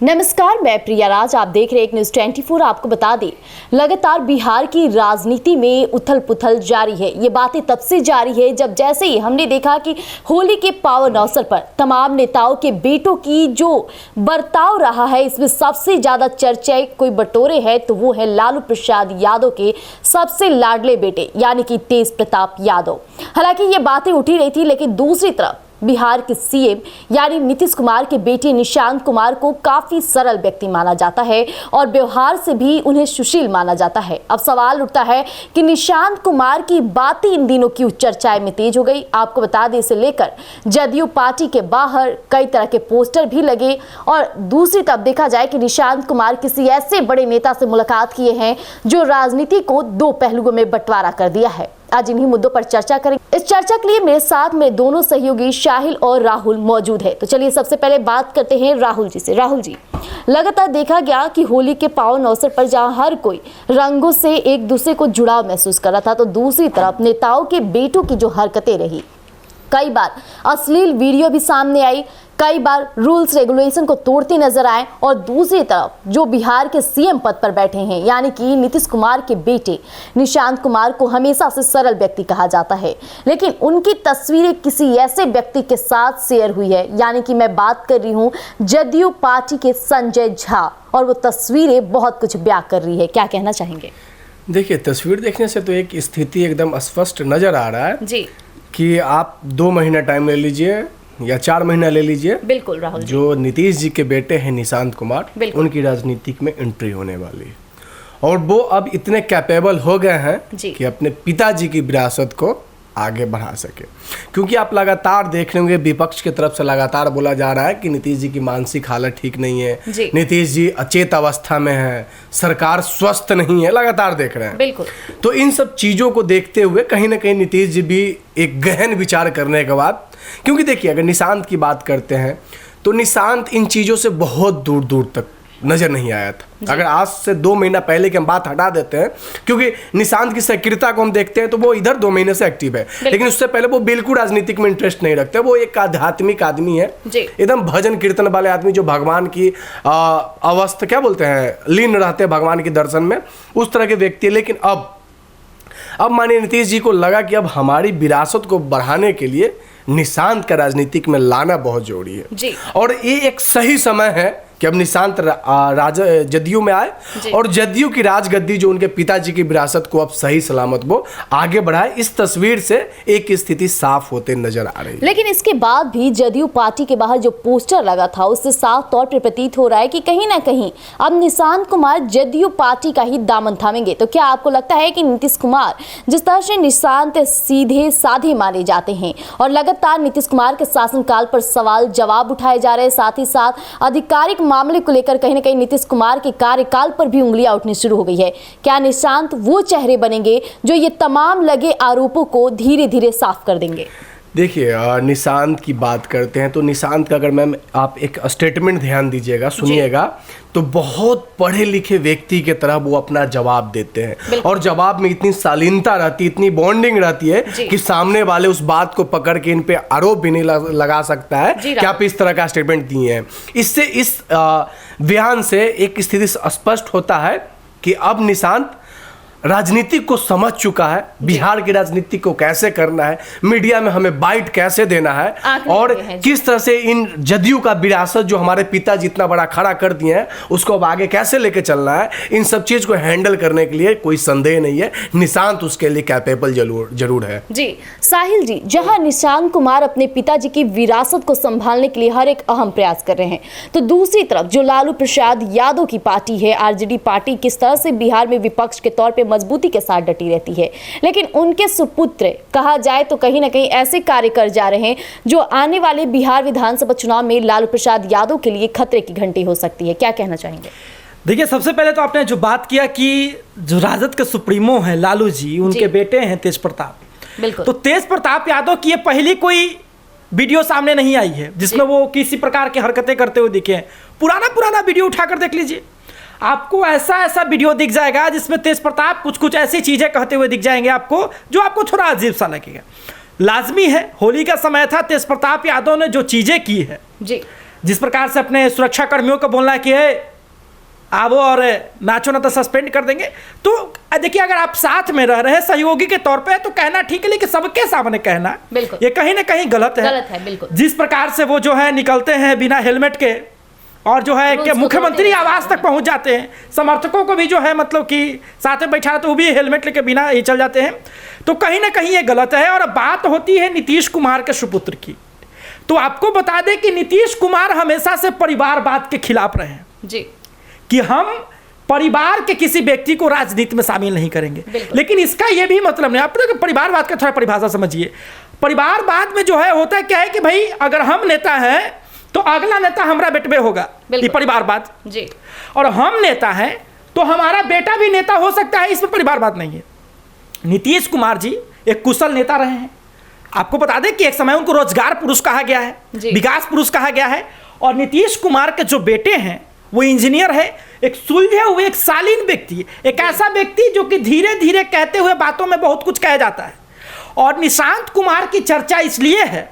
नमस्कार, मैं प्रिया राज। आप देख रहे हैं एक न्यूज़ 24। आपको बता दें, लगातार बिहार की राजनीति में उथल पुथल जारी है। ये बातें तब से जारी है जब जैसे ही हमने देखा कि होली के पावन अवसर पर तमाम नेताओं के बेटों की जो बर्ताव रहा है, इसमें सबसे ज्यादा चर्चाएं कोई बटोरे है तो वो है लालू प्रसाद यादव के सबसे लाडले बेटे यानी कि तेज प्रताप यादव। हालांकि ये बातें उठी रही थी, लेकिन दूसरी तरफ बिहार के सीएम यानी नीतीश कुमार के बेटे निशांत कुमार को काफी सरल व्यक्ति माना जाता है और व्यवहार से भी उन्हें सुशील माना जाता है। अब सवाल उठता है कि निशांत कुमार की बातें इन दिनों क्यों चर्चाएं में तेज हो गई। आपको बता दें, इसे लेकर जदयू पार्टी के बाहर कई तरह के पोस्टर भी लगे और दूसरी तरफ देखा जाए कि निशांत कुमार किसी ऐसे बड़े नेता से मुलाकात किए हैं जो राजनीति को दो पहलुओं में बंटवारा कर दिया है। आज इन्हीं मुद्दों पर चर्चा करेंगे। इस चर्चा के लिए मेरे साथ में दोनों सहयोगी शाहिल और राहुल मौजूद है। तो चलिए सबसे पहले बात करते हैं राहुल जी से। राहुल जी, लगातार देखा गया कि होली के पावन अवसर पर जहां हर कोई रंगों से एक दूसरे को जुड़ाव महसूस कर रहा था, तो दूसरी तरफ नेताओं के बेटों की जो हरकतें रही, कई बार अश्लील वीडियो भी सामने आई, कई बार रूल्स रेगुलेशन को तोड़ते नजर आए और दूसरी तरफ जो बिहार के सीएम पद पर बैठे हैं यानी कि नीतीश कुमार के बेटे निशांत कुमार को हमेशा से सरल व्यक्ति कहा जाता है, लेकिन उनकी तस्वीरें किसी ऐसे व्यक्ति के साथ शेयर हुई है, यानी कि मैं बात कर रही हूं जदयू पार्टी के संजय झा, और वो तस्वीरें बहुत कुछ बयां कर रही है। क्या कहना चाहेंगे? देखिए, तस्वीर देखने से तो एक स्थिति एकदम स्पष्ट नजर आ रहा है जी कि आप 2 महीना टाइम ले लीजिए या 4 महीना ले लीजिए। बिल्कुल राहुल जी। जो नीतीश जी के बेटे हैं निशांत कुमार, उनकी राजनीतिक में एंट्री होने वाली है और वो अब इतने कैपेबल हो गए हैं कि अपने पिताजी की विरासत को आगे बढ़ा सके। क्योंकि आप लगातार देख रहे होंगे विपक्ष की तरफ से लगातार बोला जा रहा है कि नीतीश जी की मानसिक हालत ठीक नहीं है, नीतीश जी अचेत अवस्था में है, सरकार स्वस्थ नहीं है, लगातार देख रहे हैं। बिल्कुल। तो इन सब चीज़ों को देखते हुए कहीं ना कहीं नीतीश जी भी एक गहन विचार करने के बाद, क्योंकि देखिए अगर निशांत की बात करते हैं तो निशांत इन चीज़ों से बहुत दूर दूर तक नजर नहीं आया था। अगर आज से 2 महीना पहले की हम बात हटा देते हैं, क्योंकि निशांत की सक्रियता को हम देखते हैं तो वो इधर 2 महीने से एक्टिव है, लेकिन उससे पहले वो बिल्कुल राजनीतिक में इंटरेस्ट नहीं रखते। वो एक आध्यात्मिक आदमी है, एकदम भजन कीर्तन वाले आदमी, जो भगवान की अवस्था क्या बोलते हैं, लीन रहते हैं भगवान के दर्शन में, उस तरह के व्यक्ति है। लेकिन अब माननीय नीतीश जी को लगा कि अब हमारी विरासत को बढ़ाने के लिए निशांत का राजनीतिक में लाना बहुत जरूरी है और ये एक सही समय है कि अब निशांत जदयू में आए और जदयू की राजगद्दी जो उनके पिताजी की विरासत को अब सही सलामत वो आगे बढ़ाए। इस तस्वीर से एक स्थिति साफ होते नजर आ रही है। लेकिन इसके बाद भी जदयू पार्टी के बाहर जो पोस्टर लगा था, उससे साफ तौर पर प्रतीत हो रहा है कि कहीं ना कहीं अब निशांत कुमार जदयू पार्टी का ही दामन थामेंगे। तो क्या आपको लगता है कि नीतीश कुमार, जिस तरह से निशांत सीधे साधे माने जाते हैं और लगातार नीतीश कुमार के शासनकाल पर सवाल जवाब उठाए जा रहे हैं, साथ ही साथ आधिकारिक मामले को लेकर कहीं ना कहीं नीतीश कुमार के कार्यकाल पर भी उंगलियां उठनी शुरू हो गई है, क्या निशांत वो चेहरे बनेंगे जो ये तमाम लगे आरोपों को धीरे धीरे साफ कर देंगे? देखिए, निशांत की बात करते हैं तो निशांत का अगर मैम आप एक स्टेटमेंट ध्यान दीजिएगा, सुनिएगा, तो बहुत पढ़े लिखे व्यक्ति की तरह वो अपना जवाब देते हैं और जवाब में इतनी शालीनता रहती है, इतनी बॉन्डिंग रहती है कि सामने वाले उस बात को पकड़ के इन पे आरोप भी नहीं लगा सकता है कि आप इस तरह का स्टेटमेंट दिए हैं। इससे इस बयान से एक स्थिति स्पष्ट होता है कि अब निशांत राजनीति को समझ चुका है, बिहार की राजनीति को कैसे करना है, मीडिया में हमें बाइट कैसे देना है और किस तरह से इन जदयू का विरासत जो हमारे पिता जितना बड़ा खड़ा कर दिए हैं उसको अब आगे कैसे लेके चलना है। इन सब चीज को हैंडल करने के लिए कोई संदेह नहीं है, निशांत उसके लिए कैपेबल जरूर है। जी साहिल जी, जहां निशांत कुमार अपने पिताजी की विरासत को संभालने के लिए हर एक अहम प्रयास कर रहे हैं, तो दूसरी तरफ जो लालू प्रसाद यादव की पार्टी है, आरजेडी पार्टी, किस तरह से बिहार में विपक्ष के तौर पर मजबूती के साथ डटी रहती है, लेकिन उनके सुपुत्र कहा जाए तो कहीं ना कहीं ऐसे कार्य कर जा रहे हैं जो आने वाले बिहार विधानसभा चुनाव में लालू प्रसाद यादव के लिए खतरे की घंटी हो सकती है। क्या कहना चाहेंगे? देखिए, सबसे पहले तो आपने जो बात किया कि जो राजद के सुप्रीमो हैं लालू जी, उनके बेटे हैं तेज प्रताप, बिल्कुल, तो तेज प्रताप यादव की ये पहली कोई वीडियो सामने नहीं आई है जिसमें वो किसी प्रकार की हरकतें करते हुए दिखे हैं। पुराना वीडियो उठाकर देख लीजिए, आपको ऐसा वीडियो दिख जाएगा जिसमें तेज प्रताप कुछ ऐसी चीजें कहते हुए दिख जाएंगे आपको जो आपको थोड़ा अजीब सा लगेगा। लाजमी है, होली का समय था, तेज प्रताप यादव ने जो चीजें की है जी, जिस प्रकार से अपने सुरक्षा कर्मियों को बोलना कि आवो और नाचो ना तो सस्पेंड कर देंगे। तो देखिए, अगर आप साथ में रह रहे हैं सहयोगी के तौर पे तो कहना ठीक है, लेकिन सबके सामने कहना ये कहीं ना कहीं गलत है। बिल्कुल। जिस प्रकार से वो जो है निकलते हैं बिना हेलमेट के और जो है कि मुख्यमंत्री आवास तक पहुंच जाते हैं, समर्थकों को भी जो है मतलब कि साथ में बैठा तो वो भी हेलमेट लेके बिना ही चल जाते हैं, तो कहीं ना कहीं ये गलत है। और बात होती है नीतीश कुमार के सुपुत्र की, तो आपको बता दें कि नीतीश कुमार हमेशा से परिवारवाद के खिलाफ रहे हैं जी, कि हम परिवार के किसी व्यक्ति को राजनीति में शामिल नहीं करेंगे। लेकिन इसका यह भी मतलब नहीं, आप परिवारवाद का थोड़ा परिभाषा समझिए। परिवारवाद में जो है होता है क्या है कि भाई अगर हम नेता हैं तो अगला नेता हमारा बेटबे होगा, ये परिवारवाद जी। और हम नेता हैं तो हमारा बेटा भी नेता हो सकता है, इसमें परिवारवाद नहीं है। नीतीश कुमार जी एक कुशल नेता रहे हैं। आपको बता दें कि एक समय उनको रोजगार पुरुष कहा गया है, विकास पुरुष कहा गया है। और नीतीश कुमार के जो बेटे हैं वो इंजीनियर है, एक सुलझे हुए एक शालीन व्यक्ति, एक ऐसा व्यक्ति जो कि धीरे धीरे कहते हुए बातों में बहुत कुछ कह जाता है। और निशांत कुमार की चर्चा इसलिए है,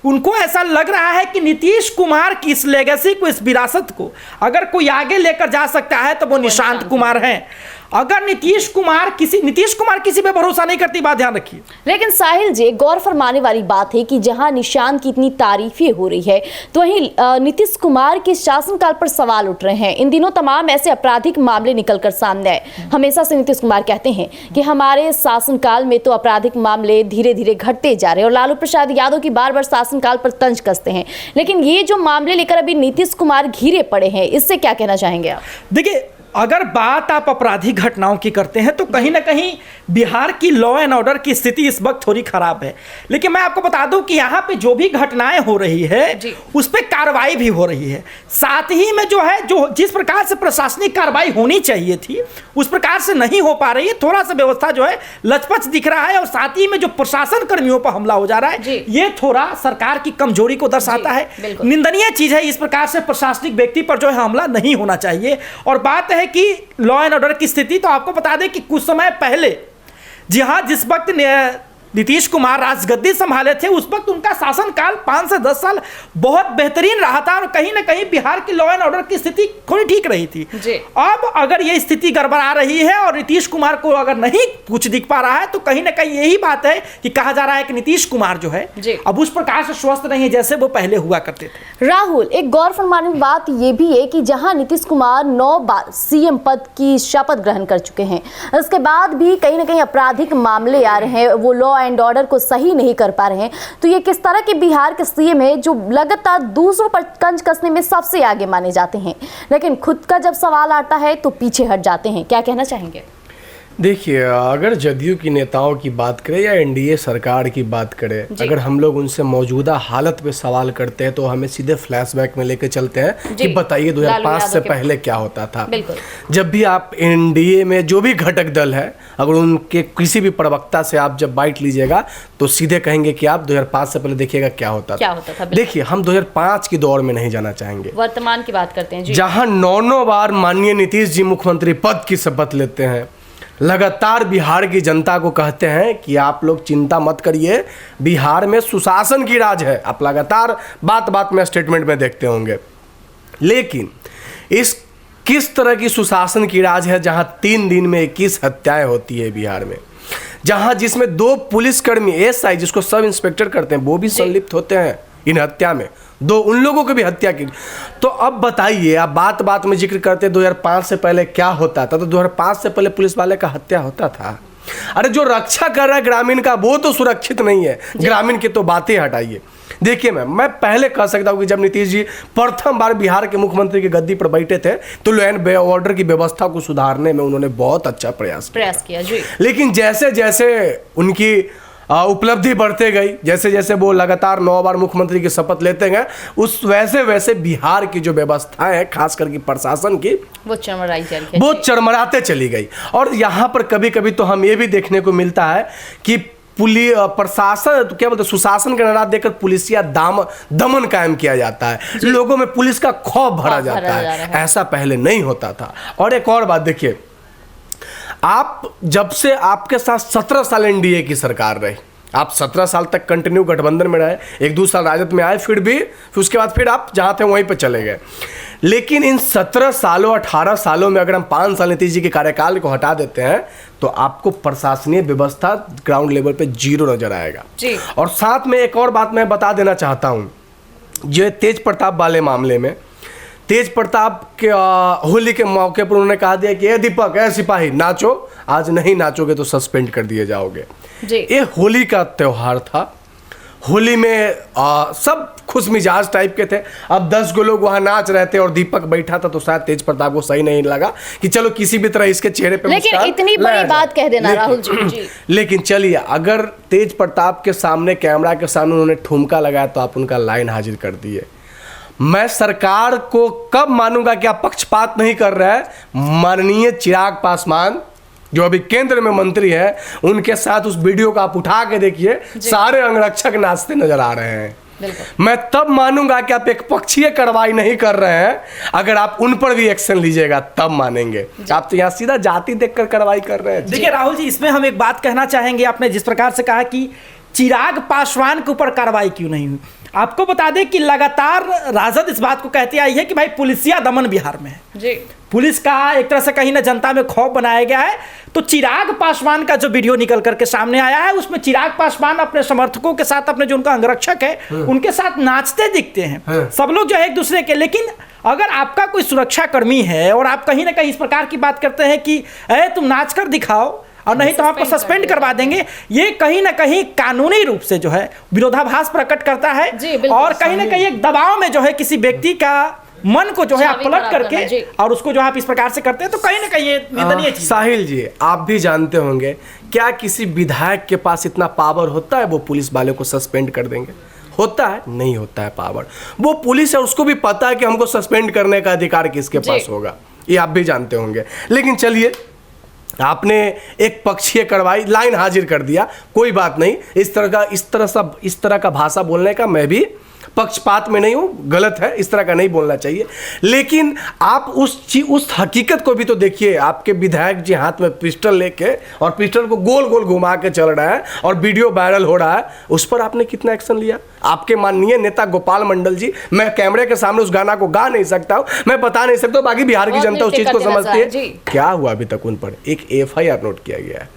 उनको ऐसा लग रहा है कि नीतीश कुमार की इस लेगेसी को, इस विरासत को अगर कोई आगे लेकर जा सकता है तो वो निशांत कुमार हैं। अगर नीतीश कुमार किसी पे भरोसा नहीं करती, बात ध्यान रखिए। लेकिन साहिल जी, गौर फरमाने वाली बात है कि जहां निशांत की इतनी तारीफें हो रही है तो वहीं नीतीश कुमार के शासनकाल पर सवाल उठ रहे हैं। इन दिनों तमाम ऐसे आपराधिक मामले निकलकर सामने आए। हमेशा से नीतीश कुमार कहते हैं कि हमारे शासनकाल में तो आपराधिक मामले धीरे धीरे घटते जा रहे हैं और लालू प्रसाद यादव की बार बार शासनकाल पर तंज कसते हैं। लेकिन ये जो मामले लेकर अभी नीतीश कुमार घिरे पड़े हैं, इससे क्या कहना चाहेंगे आप? देखिए, अगर बात आप आपराधिक घटनाओं की करते हैं तो कहीं ना कहीं बिहार की लॉ एंड ऑर्डर की स्थिति इस वक्त थोड़ी खराब है। लेकिन मैं आपको बता दूं कि यहाँ पे जो भी घटनाएं हो रही है उस पर कार्रवाई भी हो रही है। साथ ही में जो है जिस प्रकार से प्रशासनिक कार्रवाई होनी चाहिए थी उस प्रकार से नहीं हो पा रही है। थोड़ा सा व्यवस्था जो है लचपच दिख रहा है। और साथ ही में जो प्रशासन कर्मियों पर हमला हो जा रहा है ये थोड़ा सरकार की कमजोरी को दर्शाता है। निंदनीय चीज है। इस प्रकार से प्रशासनिक व्यक्ति पर जो है हमला नहीं होना चाहिए। और बात है कि लॉ एंड ऑर्डर की स्थिति, तो आपको बता दें कि कुछ समय पहले जी हाँ, जिस वक्त नीतीश कुमार राजगद्दी संभाले थे उस वक्त उनका शासनकाल 5 से 10 साल बहुत बेहतरीन रहा था और कहीं ना कहीं बिहार की लॉ एंड ऑर्डर की स्थिति थोड़ी ठीक रही थी। अब अगर ये स्थिति गड़बड़ा रही है और नीतीश कुमार को अगर नहीं कुछ दिख पा रहा है तो कहीं ना कहीं यही बात है कि कहा जा रहा है कि नीतीश कुमार जो है अब उस प्रकार से स्वस्थ नहीं है जैसे वो पहले हुआ करते थे। राहुल, एक गौर फरमाने की बात ये भी है कि जहां नीतीश कुमार 9 बार सीएम पद की शपथ ग्रहण कर चुके हैं, उसके बाद भी कहीं ना कहीं आपराधिक मामले आ रहे हैं, वो लॉ एंड ऑर्डर को सही नहीं कर पा रहे हैं। तो ये किस तरह के बिहार के सीएम है जो लगातार दूसरों पर कंज कसने में सबसे आगे माने जाते हैं, लेकिन खुद का जब सवाल आता है तो पीछे हट जाते हैं? क्या कहना चाहेंगे? देखिए, अगर जदयू की नेताओं की बात करें या एनडीए सरकार की बात करें, अगर हम लोग उनसे मौजूदा हालत पे सवाल करते हैं तो हमें सीधे फ्लैशबैक में लेके चलते हैं कि बताइए 2005 से पहले क्या होता था। जब भी आप एनडीए में जो भी घटक दल है, अगर उनके किसी भी प्रवक्ता से आप जब बाइट लीजिएगा तो सीधे कहेंगे कि आप 2005 से पहले देखिएगा क्या होता था। देखिए, हम 2005 की दौर में नहीं जाना चाहेंगे, वर्तमान की बात करते हैं जहां 9 बार माननीय नीतीश जी मुख्यमंत्री पद की शपथ लेते हैं, लगातार बिहार की जनता को कहते हैं कि आप लोग चिंता मत करिए, बिहार में सुशासन की राज है। आप लगातार बात बात में स्टेटमेंट में देखते होंगे। लेकिन इस किस तरह की सुशासन की राज है जहां 3 दिन में 21 हत्याएं होती है बिहार में, जहां जिसमें 2 पुलिसकर्मी एसआई जिसको सब इंस्पेक्टर करते हैं वो भी संलिप्त होते हैं इन हत्या में, 2 उन लोगों की भी हत्या की। तो अब बताइए, आप बात बात में जिक्र करते 2005 से पहले क्या होता था, तो 2005 से पहले पुलिस वाले का हत्या होता था। अरे जो रक्षा कर रहा है ग्रामीण का वो तो सुरक्षित नहीं है, ग्रामीण की तो बातें हटाइए। देखिए, मैं पहले कह सकता हूँ कि जब नीतीश जी प्रथम बार बिहार के मुख्यमंत्री की गद्दी पर बैठे थे तो लॉ एंड ऑर्डर की व्यवस्था को सुधारने में उन्होंने बहुत अच्छा प्रयास किया जी। लेकिन जैसे जैसे उनकी उपलब्धि बढ़ते गई, जैसे जैसे वो लगातार 9 बार मुख्यमंत्री की शपथ लेते गए, उस वैसे वैसे बिहार की जो व्यवस्थाएं हैं खास करके प्रशासन की वो चरमराते चली गई। और यहाँ पर कभी कभी तो हम ये भी देखने को मिलता है कि प्रशासन तो क्या बोलते हैं, सुशासन का नारा देकर पुलिसिया दमन कायम किया जाता है, लोगों में पुलिस का खौफ भरा जाता है। ऐसा पहले नहीं होता था। और एक और बात देखिए, आप जब से आपके साथ 17 साल एनडीए की सरकार रही, आप 17 साल तक कंटिन्यू गठबंधन में रहे, 1-2 साल राजद में आए, फिर उसके बाद फिर आप जहाँ थे वहीं पर चले गए। लेकिन इन 17 सालों 18 सालों में अगर हम 5 साल नीतीश जी के कार्यकाल को हटा देते हैं तो आपको प्रशासनिक व्यवस्था ग्राउंड लेवल पे जीरो नजर आएगा जी। और साथ में एक और बात मैं बता देना चाहता हूँ, ये तेज प्रताप वाले मामले में तेज प्रताप के होली के मौके पर उन्होंने कहा दिया कि दीपक सिपाही नाचो, आज नहीं नाचोगे तो सस्पेंड कर दिए जाओगे जी। ये होली का त्यौहार था, होली में सब खुश मिजाज टाइप के थे। अब 10 गो लोग वहां नाच रहे थे और दीपक बैठा था, तो शायद तेज प्रताप को सही नहीं लगा कि चलो किसी भी तरह इसके चेहरे पे लेकिन इतनी बड़ी बात कह देना राहुल जी। लेकिन चलिए, अगर तेज प्रताप के सामने, कैमरा के सामने उन्होंने ठुमका लगाया तो आप उनका लाइन हाजिर कर दिए। मैं सरकार को कब मानूंगा कि आप पक्षपात नहीं कर रहे हैं। माननीय चिराग पासवान जो अभी केंद्र में मंत्री है, उनके साथ उस वीडियो को आप उठा के देखिए, सारे अंगरक्षक नाचते नजर आ रहे हैं। मैं तब मानूंगा कि आप एक पक्षीय कार्रवाई नहीं कर रहे हैं, अगर आप उन पर भी एक्शन लीजिएगा तब मानेंगे। आप तो यहाँ सीधा जाति देखकर कार्रवाई कर रहे हैं। देखिए राहुल जी, इसमें हम एक बात कहना चाहेंगे। आपने जिस प्रकार से कहा कि चिराग पासवान के ऊपर कार्रवाई क्यों नहीं हुई, आपको बता दें कि लगातार राजद इस बात को कहती आई है कि भाई पुलिसिया दमन बिहार में है जी। पुलिस का एक तरह से कहीं ना जनता में खौफ बनाया गया है। तो चिराग पासवान का जो वीडियो निकल करके सामने आया है, उसमें चिराग पासवान अपने समर्थकों के साथ, अपने जो उनका अंगरक्षक है उनके साथ नाचते दिखते हैं सब लोग जो है एक दूसरे के। लेकिन अगर आपका कोई सुरक्षा कर्मी है और आप कहीं ना कहीं इस प्रकार की बात करते हैं कि तुम नाच कर दिखाओ और नहीं तो आपको सस्पेंड करवा देंगे, ये कहीं ना कहीं कानूनी रूप से जो है विरोधाभास प्रकट करता है और कहीं ना कहीं एक दबाव में जो है किसी व्यक्ति का मन को जो है आप पलट करके और उसको जो आप इस प्रकार से करते हैं, तो कहीं ना कहीं ये निंदनीय चीज। साहिल जी, आप भी जानते होंगे, क्या किसी विधायक के पास इतना पावर होता है वो पुलिस वाले को सस्पेंड कर देंगे? होता है? नहीं होता है पावर। वो पुलिस है, उसको भी पता है कि हमको सस्पेंड करने का अधिकार किसके पास होगा, ये आप भी जानते होंगे। लेकिन चलिए, आपने एक पक्षीय कार्रवाई, लाइन हाजिर कर दिया, कोई बात नहीं। इस तरह का भाषा बोलने का मैं भी पक्षपात में नहीं हूँ, गलत है, इस तरह का नहीं बोलना चाहिए। लेकिन आप उस हकीकत को भी तो देखिए, आपके विधायक जी हाथ में पिस्टल लेके और पिस्टल को गोल गोल घुमा के चल रहा है और वीडियो वायरल हो रहा है, उस पर आपने कितना एक्शन लिया? आपके माननीय नेता गोपाल मंडल जी, मैं कैमरे के सामने उस गाना को गा नहीं सकता हूँ, मैं बता नहीं सकता, बाकी बिहार की जनता उस चीज को समझती है। क्या हुआ अभी तक उन पर? एक FIR नोट किया गया है।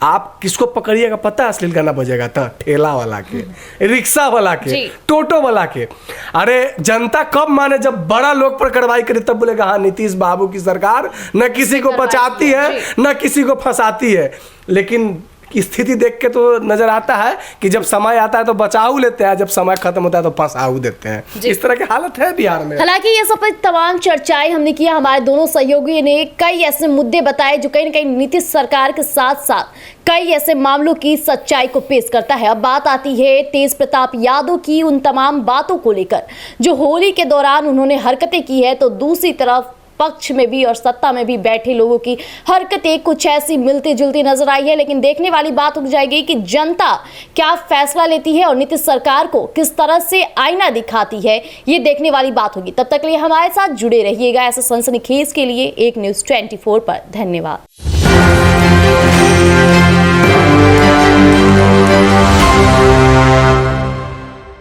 आप किसको पकड़िएगा पता है अश्लील गाना बजेगा? था ठेला वाला के, रिक्शा वाला के, टोटो वाला के। अरे जनता कब माने? जब बड़ा लोग पर कार्रवाई करे तब बोलेगा हाँ नीतीश बाबू की सरकार न किसी को बचाती है न किसी को फंसाती है। लेकिन स्थिति देख के तो नजर आता है कि जब समय आता है तो बचाऊ लेते हैं, जब समय खत्म होता है तो फंसाऊ देते हैं। इस तरह की हालत है बिहार में। हालांकि ये सब तमाम चर्चाएं हमने किया, हमारे दोनों सहयोगियों ने कई ऐसे मुद्दे बताए जो कहीं न कहीं नीतीश सरकार के साथ साथ कई ऐसे मामलों की सच्चाई को पेश करता है। अब बात आती है तेज प्रताप यादव की उन तमाम बातों को लेकर जो होली के दौरान उन्होंने हरकतें की है, तो दूसरी तरफ पक्ष में भी और सत्ता में भी बैठे लोगों की हरकतें कुछ ऐसी मिलती जुलती नजर आई है। लेकिन देखने वाली बात हो जाएगी कि जनता क्या फैसला लेती है और नीतीश सरकार को किस तरह से आईना दिखाती है, ये देखने वाली बात होगी। तब तक के लिए हमारे साथ जुड़े रहिएगा ऐसे सनसनीखेज के लिए एक न्यूज़ 24 पर। धन्यवाद।